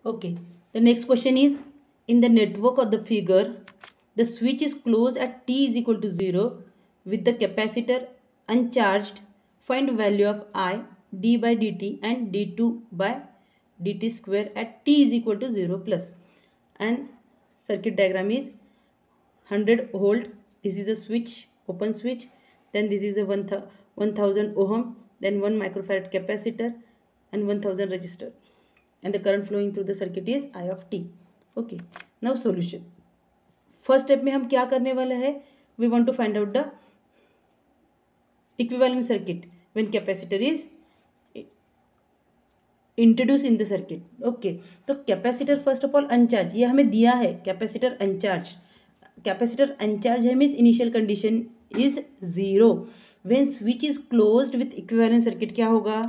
Okay, the next question is, in the network of the figure, the switch is closed at t is equal to 0 with the capacitor uncharged. Find value of I d by dt and d2 by dt square at t is equal to 0 plus. And circuit diagram is 100 volt. This is a switch, open switch. Then this is a 1000 ohm, then 1 microfarad capacitor and 1000 resistor, and the current flowing through the circuit is I of t. Okay, now solution. First step में हम क्या करने वाले हैं, we want to find out the equivalent circuit when capacitor is introduce in the circuit. Okay, तो capacitor first of all uncharge, ये हमें दिया है कैपेसिटर अनचार्ज. कैपेसिटर अनचार्ज है means initial condition is zero. When switch is closed with equivalent circuit क्या होगा,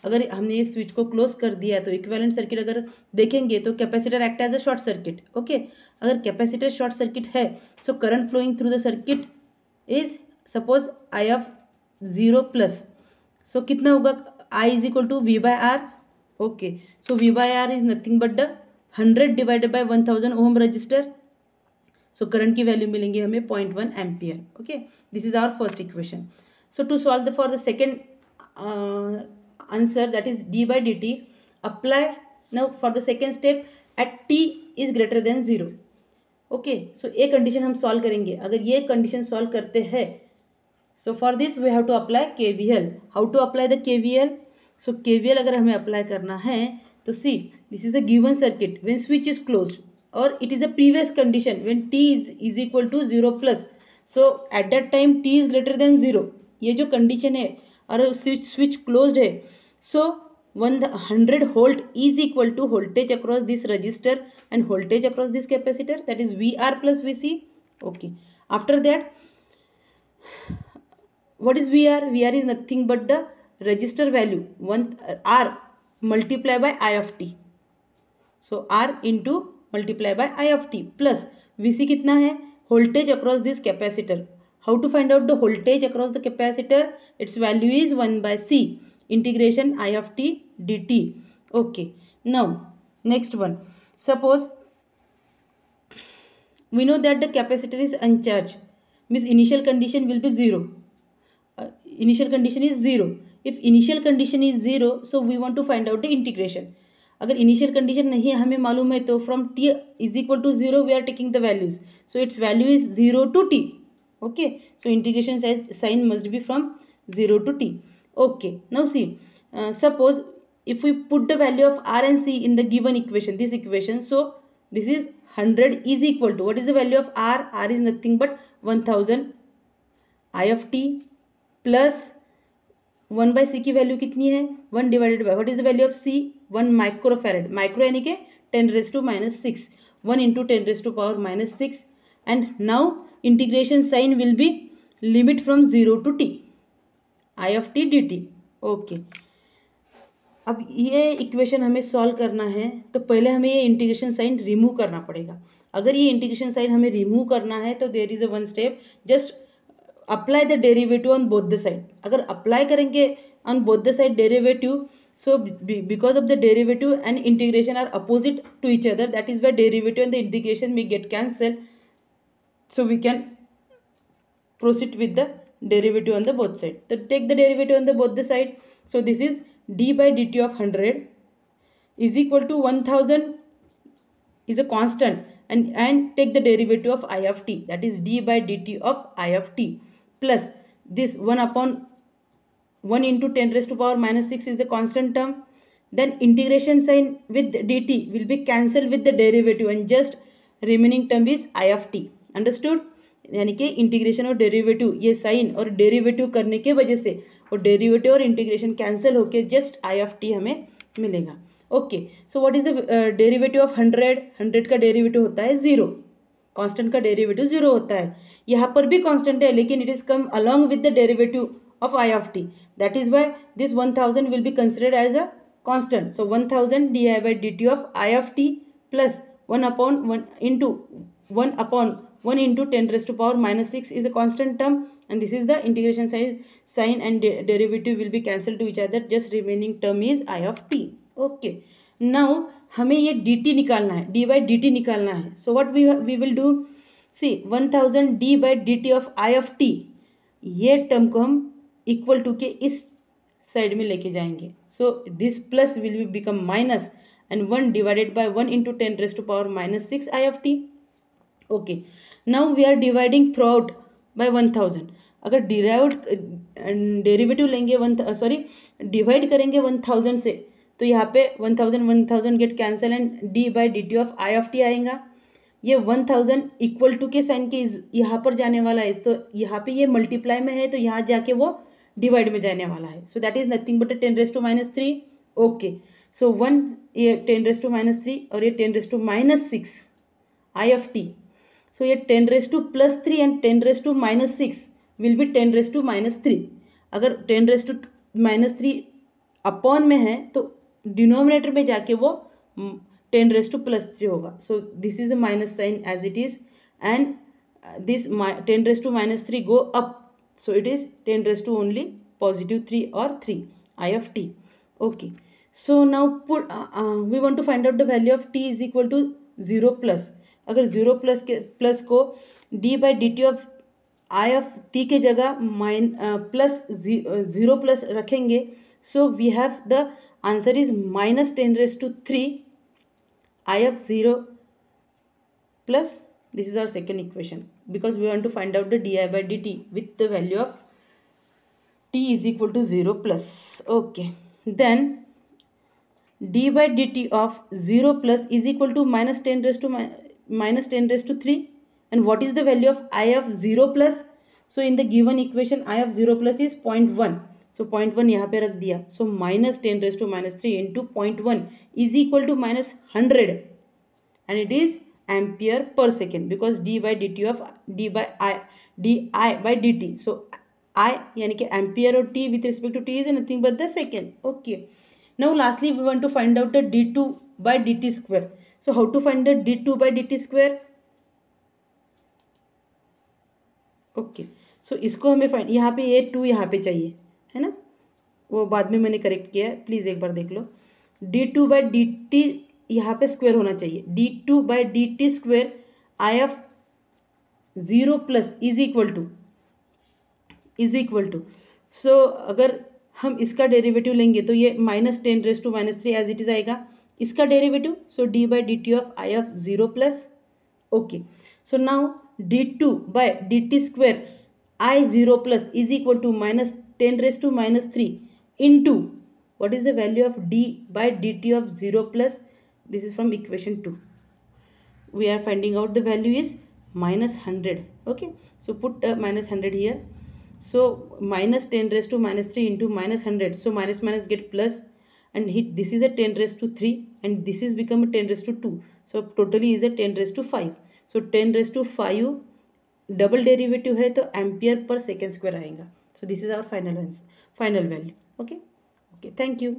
अगर हमने इस स्विच को क्लोज कर दिया तो इक्विवेलेंट सर्किट अगर देखेंगे तो capacitor act as a short circuit. Okay, अगर कैपेसिटर शॉर्ट सर्किट है so current flowing through the circuit is suppose I of 0 plus. So कितना होगा, I is equal to V by R. Okay, so V by R is nothing but the 100 divided by 1000 ohm resistor. So current की value मिलेंगे हमें 0.1 ampere. Okay, this is our first equation. So to solve for the second answer, that is d by dt, apply now for the second step at t is greater than 0. okay, so ये condition हम solve करेंगे. अगर ये condition solve करते हैं so for this we have to apply KVL. how to apply the KVL? so KVL अगर हमें apply करना है तो see, this is a given circuit when switch is closed or it is a previous condition when t is equal to 0 plus. so at that time t is greater than 0. ये जो condition है और switch closed है, so 100 volt is equal to voltage across this resistor and voltage across this capacitor, that is VR plus VC. okay, after that what is VR? VR is nothing but the resistor value 1 R multiply by I of t. so R into multiply by I of t plus VC कितना है, voltage across this capacitor. how to find out the voltage across the capacitor? its value is 1 by C integration I of t dt. okay, now next one, suppose we know that the capacitor is uncharged means initial condition will be 0. initial condition is 0. if initial condition is 0 so we want to find out the integration. अगर initial condition नहीं हमें मालूम है तो from t is equal to 0 we are taking the values, so its value is 0 to t. okay, so integration sign must be from 0 to t. okay, now see, suppose if we put the value of R and C in the given equation, this equation, so this is 100 is equal to, what is the value of R? R is nothing but 1000 I of t plus 1 by C की value कितनी है, 1 divided bye, what is the value of C? 1 microfarad. Micro यानी के 10 raised to minus 6, 1 into 10 raised to power minus 6. and now integration sign will be limit from 0 to t I of t dt. Okay, अब ये equation हमें solve करना है तो पहले हमें ये इंटीग्रेशन साइन रिमूव करना पड़ेगा. अगर ये इंटीग्रेशन साइन हमें रिमूव करना है तो there is a one step, just apply the derivative on both the side. अगर अप्लाई करेंगे on both the side derivative, so because of the derivative and integration are opposite to each other, that is why derivative and the integration may get cancelled, so we can proceed with the derivative on the both side. So take the derivative on the both the side. so this is d by dt of 100 is equal to 1000 is a constant, and take the derivative of I of t, that is d by dt of I of t plus this 1 upon 1 into 10 raised to power minus 6 is the constant term. then integration sign with dt will be cancelled with the derivative and just remaining term is I of t. understood? यानी कि integration और derivative, ये sign और derivative करने के वजह से और डेरिवेटिव और इंटीग्रेशन कैंसिल होके जस्ट आई ऑफ टी हमें मिलेगा. Okay, so what is the derivative of 100? 100 का डेरिवेटिव होता है 0. कांस्टेंट का डेरिवेटिव 0 होता है. यहाँ पर भी कांस्टेंट है लेकिन it is come along with the derivative of I of t, that is why this 1000 will be considered as a constant. so 1000 di by dt of I of t plus 1 upon 1 into 1 upon 1 into 10 raised to power minus 6 is a constant term, and this is the integration sign and derivative will be cancelled to each other, just remaining term is I of t. okay, now हमें ये dt निकालना है, d by dt निकालना है. So what we will do, see 1000 d by dt of I of t, ये term को हम equal to के इस साइड में लेके जाएंगे. So this plus will be become minus and 1 divided by 1 into 10 raise to power minus 6 I of t. Okay, now we are dividing throughout by 1000. अगर derivative लेंगे divide करेंगे 1000 से, तो यहाँ पे 1000 get cancel and D by D T of I of T आएगा. ये 1000 equal to के साइन के यहाँ पर जाने वाला है, तो यहाँ पे ये मल्टीप्लाई में है तो यहाँ जाके वो डिवाइड में जाने वाला है. So that is nothing but 10 raise to minus 3. Okay, so 1 ये 10 रेज टू माइनस 3 और ये 10 raise to minus 6 I of t. So ये 10 raise to plus 3 and 10 raise to minus 6 will be 10 raise to minus 3. अगर 10 raise to minus 3 upon में है तो denominator में जाके वो 10 रेज टू प्लस 3 होगा. So this is a minus sign as it is and this 10 raise to minus 3 go up, so it is 10 raised to only positive 3 or 3 I of t. Okay, so now put we want to find out the value of t is equal to 0 plus. अगर 0 plus के plus को d by dt of I of t के जगह plus 0 plus रखेंगे, so we have the answer is minus 10 raised to 3 I of 0 plus. This is our second equation because we want to find out the di by dt with the value of t is equal to 0 plus. Okay, then d by dt of 0 plus is equal to minus 10 raised to 3. And what is the value of I of 0 plus? So in the given equation I of 0 plus is 0.1. So 0.1 यहाँ पे रख दिया. So minus 10 raised to minus 3 into 0.1 is equal to minus 100 and it is ampere per second because d by dt of di by dt. So I यानी कि ampere और t with respect to t is nothing but the second. Okay, now lastly we want to find out the d2 by dt square. So how to find the d2 by dt square? Okay, so इसको हमें find, यहाँ पे ये 2 यहाँ पे चाहिए है ना, वो बाद में मैंने करेक्ट किया है, प्लीज़ एक बार देख लो. d2 by dt यहाँ पे स्क्वायर होना चाहिए. d2 by dt square I of 0 plus is equal to so अगर हम इसका डेरिवेटिव लेंगे तो ये minus 10 raise to minus 3 as it is आएगा इसका derivative. So d by dt of I of 0 plus. Okay, so now d2 by dt square I 0 plus is equal to minus 10 raise to minus 3 into what is the value of d by dt of 0 plus? This is from equation 2. We are finding out the value is minus 100. Okay, so put minus 100 here. So minus 10 raised to minus 3 into minus 100. So minus minus get plus and hit, this is a 10 raised to 3 and this is become a 10 raised to 2. So totally is a 10 raised to 5. So 10 raised to 5 double derivative है तो ampere per second square आएगा. So this is our final value. Okay, thank you.